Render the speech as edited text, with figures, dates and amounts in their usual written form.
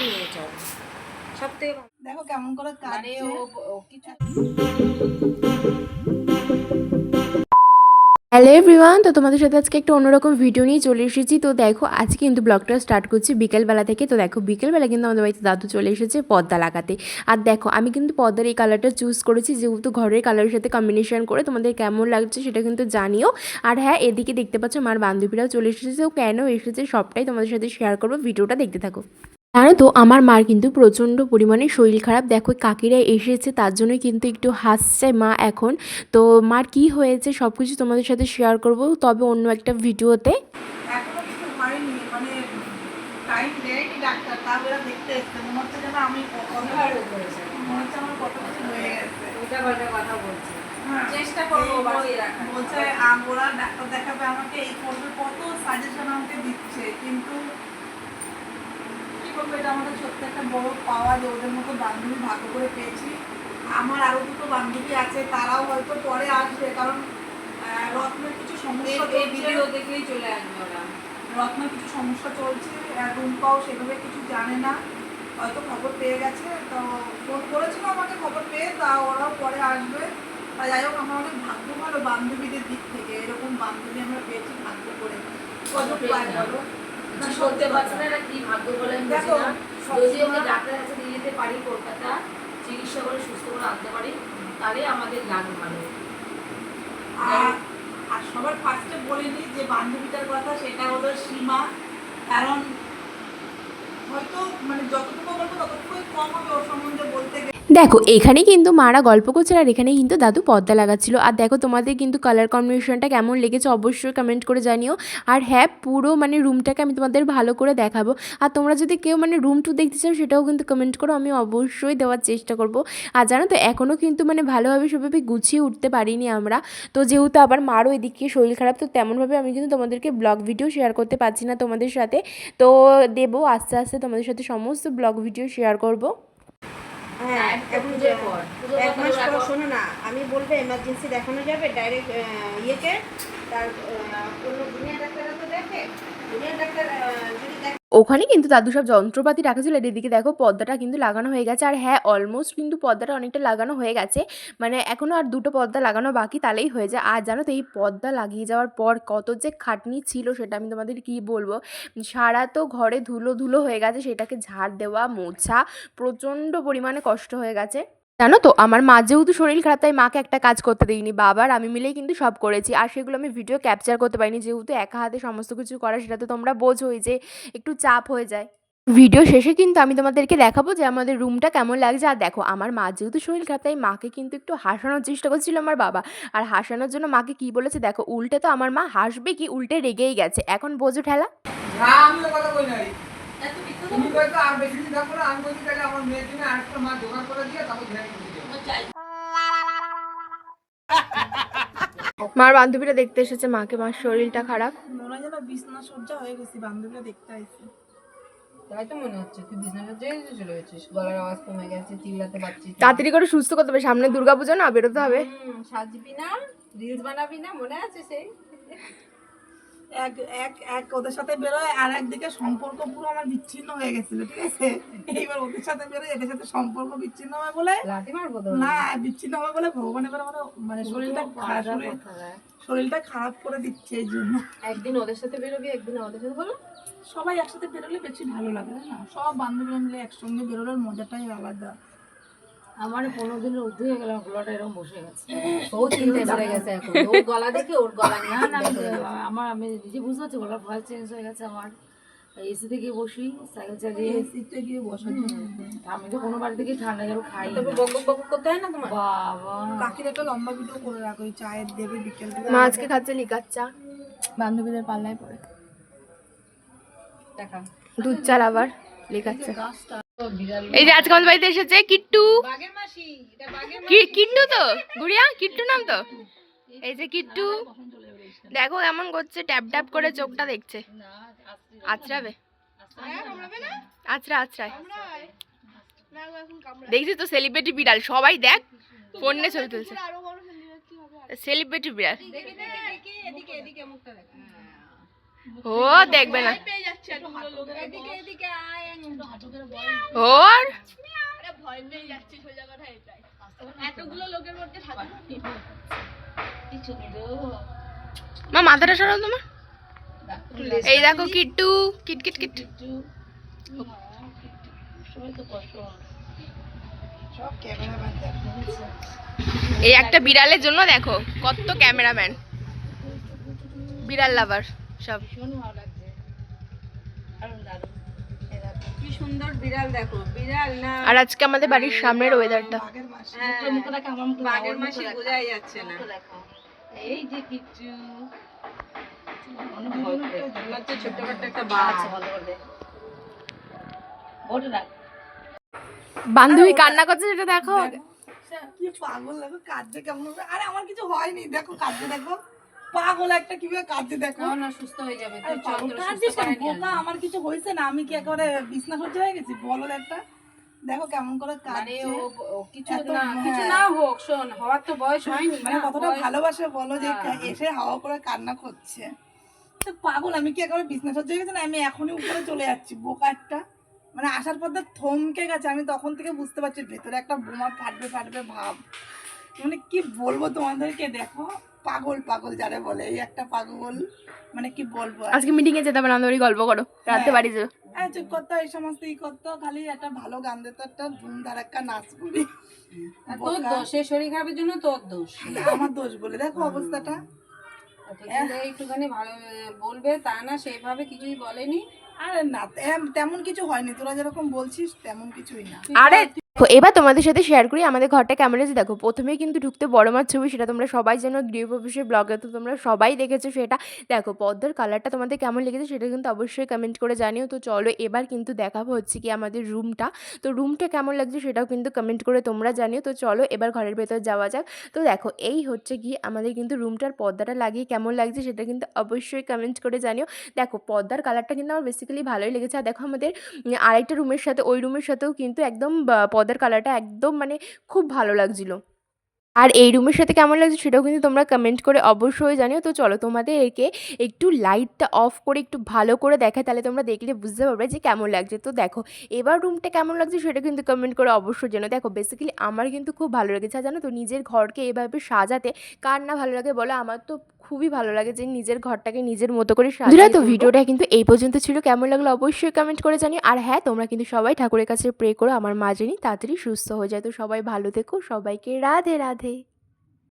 নিয়ে চল সব থেকে দেখো কেমন করে মানে ও কিছু। হ্যালো এভরিওয়ান, তো তোমাদের সাথে আজকে একটা অন্যরকম ভিডিও নিয়ে চলে এসেছি। তো দেখো আজকে কিন্তু ব্লগটা স্টার্ট করছি বিকেলবেলা থেকে। তো দেখো বিকেলবেলা কিন্তু আমাদের বাড়িতে দাদু চলে এসেছে পর্দা লাগাতে। আর দেখো আমি কিন্তু পর্দার এই কালারটা চুজ করেছি, যেহেতু ঘরের কালারের সাথে কম্বিনেশন করে। তোমাদের কেমন লাগছে সেটা কিন্তু জানিও। আর হ্যাঁ, এদিকে দেখতে পাচ্ছ মার বান্ধবীরাও চলে এসেছে। ও কেন এসেছে সবটাই তোমাদের সাথে শেয়ার করবো, ভিডিওটা দেখতে থাকো। জানো তো আমার মার কিন্তু প্রচণ্ড পরিমাণে শরীর খারাপ। দেখো কাকিরা এসেছে, তার জন্যই কিন্তু একটু হাসছে মা এখন। তো মার কি হয়েছে সব কিছু তোমাদের সাথে শেয়ার করব, তবে অন্য একটা ভিডিওতে। এখনো কিছু হয়নি, মানে টাইম দেয়নি ডাক্তার, তাহলে দেখতে এসছে। মনে হচ্ছে যেন আমি মনে হচ্ছে আমার কত কিছু হয়ে গেছে। ওটা বলতে কথা বলছি, হ্যাঁ, চেষ্টা করবো বাঁচিয়ে রাখার। বলছে ওরা ডাক্তার দেখাবে আমাকে, এই করবে, কত সাজেশন আমাকে দিচ্ছে, কিন্তু কি করবো, এটা আমাদের সত্যি একটা বড় পাওয়া যে ওদের মতো বান্ধবী ভাগ্য করে পেয়েছি। আমার আরো দুটো বান্ধবী আছে, তারাও হয়তো পরে আসবে, কারণ রত্নের কিছু সমস্যা ভিডিও দেখলেই চলে আসবে ওরা। রত্নের কিছু সমস্যা চলছে, রুম্পাও সেভাবে কিছু জানে না, হয়তো খবর পেয়ে গেছে। তো ফোন করেছিল আমাকে খবর পেয়ে, তা ওরাও পরে আসবে। আর যাই হোক, আমার অনেক ভাগ্য ভালো বান্ধবীদের দিক থেকে, এরকম বান্ধবী আমরা পেয়েছি ভাগ্য করে। কজন পাই বলো? না সত্যি বাচ্চারা কি ভাগ্য বলে দেখো, যদি ওকে ডাক্তারের কাছে নিয়ে যেতে পারি, কলকাতা চিকিৎসা করে সুস্থ করে আনতে পারি, তাহলে আমাদের লাভ ভালো। আর সবার ফার্স্টে বলে নিই যে বান্ধবীটার কথা, সেটা হলো সীমা। কারণ হয়তো মানে যতটুকু বলবো ততটুকুই কম হবে ওর সম্বন্ধে বলতে গেলে। দেখো এখানে কিন্তু মারা গল্প করছে, আর এখানে কিন্তু দাদু পর্দা লাগাচ্ছিল। আর দেখো তোমাদের কিন্তু কালার কম্বিনেশনটা কেমন লেগেছে অবশ্যই কমেন্ট করে জানিও। আর হ্যাঁ, পুরো মানে রুমটাকে আমি তোমাদের ভালো করে দেখাবো। আর তোমরা যদি কেউ মানে রুম টু দেখতে চাও সেটাও কিন্তু কমেন্ট করো, আমি অবশ্যই দেওয়ার চেষ্টা করব। আর জানো তো এখনও কিন্তু মানে ভালোভাবে সেভাবে গুছিয়ে উঠতে পারিনি আমরা। তো যেহেতু আবার মারও এদিকে শরীর খারাপ, তো তেমনভাবে আমি কিন্তু তোমাদেরকে ব্লগ ভিডিও শেয়ার করতে পারছি না তোমাদের সাথে। তো দেবো আস্তে আস্তে তোমাদের সাথে সমস্ত ব্লগ ভিডিও শেয়ার করব। হ্যাঁ, এখন যে এক মাস পর শোনো না, আমি বলবো এমার্জেন্সি দেখানো যাবে ডাইরেক্ট ইয়েকে, তার কোনো দুনিয়া ডাক্তার তো দেখে, দুনিয়া ডাক্তার যদি দেখে। ওখানে কিন্তু দাদু সব যন্ত্রপাতি রাখা ছিল। এদিকে দেখো পর্দাটা কিন্তু লাগানো হয়ে গেছে। আর হ্যাঁ, অলমোস্ট কিন্তু পর্দাটা অনেকটা লাগানো হয়ে গেছে, মানে এখনও আর দুটো পর্দা লাগানো বাকি, তাহলেই হয়ে যায়। আর জানো তো এই পর্দা লাগিয়ে যাওয়ার পর কত যে খাটনি ছিল সেটা আমি তোমাদের কী বলবো। সারা তো ঘরে ধুলো ধুলো হয়ে গেছে, সেটাকে ঝাড় দেওয়া মোছা প্রচণ্ড পরিমাণে কষ্ট হয়ে গেছে। জানো তো আমার মা যেহেতু শরীর খারাপ, তাই মাকে একটা কাজ করতে দিইনি, বাবার আমি মিলেই কিন্তু সব করেছি। আর সেগুলো আমি ভিডিও ক্যাপচার করতে পারিনি, যেহেতু একা হাতে সমস্ত কিছু করা, সেটা তো তোমরা বোঝোই যে একটু চাপ হয়ে যায়। ভিডিও শেষে কিন্তু আমি তোমাদেরকে দেখাবো যে আমাদের রুমটা কেমন লাগছে। আর দেখো আমার মা যেহেতু শরীর খারাপ, তাই মাকে কিন্তু একটু হাসানোর চেষ্টা করছিল আমার বাবা। আর হাসানোর জন্য মাকে কি বলেছে দেখো, উল্টে তো আমার মা হাসবে কি, উল্টে রেগেই গেছে। এখন বোঝো ঠেলা। আমিও কথা কই নাই, তুমি কইতো আর বেশি দিন থাকবো না, আমি বলছি তাহলে আমার মেয়ের জন্য আরেকটা মা জোগাড় করে দিয়ে তারপর ঘরে দিও। মার বান্ধবীরা দেখতে এসেছে মাকে, মার শরীরটা খারাপ। মনে হয় যেন বিছনা সজ্জা হয়ে গেছি, বান্ধবীরা দেখতে আসছি। তাই তো মনে হচ্ছে তুই বিজনেসে চলে গেছিস, গলার আওয়াজ কমে গেছে, চিল্লাতে পারছিস না। তাড়াতাড়ি করে সুস্থ করতে হবে, সামনে দুর্গাপূজা না, বেরোতে হবে। সাজবি না, রিলস বানাবি না, মনে আছে সেই? এক এক এক ওদের সাথে বেরোয়, আর একদিকে সম্পর্ক পুরো আমার বিচ্ছিন্ন হয়ে গেছিল, ঠিক আছে। এইবার ওদের সাথে বেরোয়, এদের সাথে সম্পর্ক বিচ্ছিন্ন হয় বলে, লাঠি মারবো তো না বিচ্ছিন্ন হবে বলে ভগবান এবার আমার মানে শরীরটা খারাপ করে দিচ্ছে এই জন্য। একদিন ওদের সাথে বেরোবি, একদিন আমাদের সাথে, বলো। সবাই একসাথে বেরোলে বেশি ভালো লাগে, তাই না? সব বান্ধবীরা মিলে একসঙ্গে বেরোনোর মজাটাই আলাদা। আমার 15 দিনের ঊর্ধ্বে হয়ে গেল, গলাটা এরকম বসে গেছে। ও চিন্তায় পড়ে গেছে এখন, ওর গলা দেখে ওর গলা নিয়ে আমি নিজে বুঝতে পারছি গলার ভয়েস চেঞ্জ হয়ে গেছে আমার। এসিতে গিয়ে বসি, সাইকেল চালিয়ে এসিতে গিয়ে বসার জন্য। আমি তো কোনো বাড়ি থেকে ঠান্ডা জল খাই, তবে বক বক করতে হয় না তোমার? বাবা, কাকির একটা লম্বা ভিডিও করে রাখো, ওই চায়ের দেবে বিকেল থেকে। মা আজকে খাচ্ছে লিকার চা, বান্ধবীদের পাল্লায় পড়ে দেখা দুধ চাল আবার লিকার চা। এই যে আজকে আমাদের বাড়িতে এসেছে কিট্টু, বাগের মাসি, এটা বাগের কিট্টু তো গুড়িয়া, কিট্টু নাম তো। এই যে কিট্টু দেখো কেমন করছে, ট্যাপ ট্যাপ করে চোখটা দেখছে। আছড়াবে, আছড়া আছড়ায় দেখছিস তো, সেলিব্রিটি বিড়াল সবাই দেখ ফোন নিয়ে ছবি তুলছে, সেলিব্রিটি বিড়াল। ও দেখবে না, ওর মা মাথাটা সরাও তোমার। এই দেখো কিট্টু, কিট কিট কিট। সব ক্যামেরাম্যান দেখো। এই একটা বিড়ালের জন্য দেখো কত ক্যামেরাম্যান, বিড়াল লাভার সব। ভীষণ ভালো লাগছে, দারুণ দারুণ। এই দেখো কি সুন্দর বিড়াল, দেখো বিড়াল না আর আজকে আমাদের বাড়ির সামনের ওয়েদারটা বাঘের মাসি। মুখটা মুখটা দেখো, আমার মুখটা বাঘের দেখো, মাসি মুখটা দেখো। বোঝাই যাচ্ছে না। মুখটা দেখো। এই যে কিচ্ছু অনেক ভয় করে। মনে হচ্ছে ছোট্টখাট্ট একটা বাঘ। আচ্ছা ভালো করে দে। বড় ডাক। বান্ধবী কান্না করছে সেটা দেখো। কি পাগল, দেখো কাঁদছে কেমন হবে। আরে আমার কিছু হয়নি, দেখো কাঁদছে, দেখো পাগল একটা কিভাবে কাঁদছে দেখো। না না সুস্থ হয়ে যাবে, আরে তুই পাগল চল, তোর কাঁদছিস সুস্থ কেন? করে নিয়ে বোকা, আমার কিছু হয়েছে না, আমি কি একেবারে বিছনা সহ্য হয়ে গেছি? বলো একটা, দেখো কেমন করে মানে কাঁদছে। ও কিছু এত না কিছু হ্যাঁ। না হোক, শোন হওয়ার তো বয়স হয়নি, মানে না, কতটা বয়স- ভালোবাসে বলো, যে হ্যাঁ। এসে হাওয়া করে কান্না করছে। তো পাগল, আমি কি একেবারে বিছনা সহ্য হয়ে গেছে না? আমি এখনই উপরে চলে যাচ্ছি, বোকা একটা। মানে আসার পর তো থমকে গেছে, আমি তখন থেকে বুঝতে পারছি ভেতরে একটা বোমা ফাটবে ফাটবে ভাব। মানে কি বলবো তোমাদেরকে, দেখো পাগল পাগল যারে বলে, এই একটা পাগল, মানে কি বলবো আর। আজকে মিটিং এ যেতে হবে না, ওই গল্প করো, রাতে বাড়ি যাও। চুপ করতো, এই সমস্ত ই করতো, খালি একটা ভালো গান দিত, একটা ধুম ধারাক্কা নাচ করি। আর তোর দোষ, সে শরীর খারাপের জন্য তোর দোষ। আমার দোষ বলে দেখো অবস্থাটা। আর তুই যদি একটুখানি ভালো বলবে, তা না সেইভাবে কিছুই বলেনি। আরে না, তেমন কিছু হয়নি, তোরা যেরকম বলছিস তেমন কিছুই না। আরে দেখো, এবার তোমাদের সাথে শেয়ার করি আমাদের ঘরটা কেমন আছে। দেখো প্রথমেই কিন্তু ঢুকতে বড় মার ছবি, সেটা তোমরা সবাই জানো, গৃহপ্রবেশের ব্লগে তো তোমরা সবাই দেখেছো সেটা। দেখো পর্দার কালারটা তোমাদের কেমন লেগেছে সেটা কিন্তু অবশ্যই কমেন্ট করে জানিও। তো চলো এবার কিন্তু দেখাবো হচ্ছে কি আমাদের রুমটা। তো রুমটা কেমন লাগছে সেটাও কিন্তু কমেন্ট করে তোমরা জানিও। তো চলো এবার ঘরের ভেতর যাওয়া যাক। তো দেখো এই হচ্ছে কি আমাদের কিন্তু রুমটার পর্দাটা লাগিয়ে কেমন লাগছে সেটা কিন্তু অবশ্যই কমেন্ট করে জানিও। দেখো পর্দার কালারটা কিন্তু আমার বেসিক্যালি ভালোই লেগেছে। আর দেখো আমাদের আরেকটা রুমের সাথে, ওই রুমের সাথেও কিন্তু একদম পর্দার কালারটা একদম মানে খুব ভালো লাগছিল। আর এই রুমের সাথে কেমন লাগছে সেটাও কিন্তু তোমরা কমেন্ট করে অবশ্যই জানিও। তো চলো তোমাদেরকে একটু লাইটটা অফ করে একটু ভালো করে দেখায়, তাহলে তোমরা দেখলে বুঝতে পারবে যে কেমন লাগছে। তো দেখো এবার রুমটা কেমন লাগছে সেটা কিন্তু কমেন্ট করে অবশ্যই জানো। দেখো বেসিক্যালি আমার কিন্তু খুব ভালো লেগেছে। আর জানো তো নিজের ঘরকে এভাবে সাজাতে কার না ভালো লাগে বলো? আমার তো খুবই ভালো লাগে যে নিজের ঘরটাকে নিজের মতো করে সাজিয়ে। তো ভিডিওটা কিন্তু এই পর্যন্ত ছিল, কেমন লাগলো অবশ্যই কমেন্ট করে জানিও। আর হ্যাঁ, তোমরা কিন্তু সবাই ঠাকুরের কাছে প্রে করো আমার মা জানি তাড়াতাড়ি সুস্থ হয়ে যায়। তো সবাই ভালো থেকো, সবাইকে রাধে রাধে।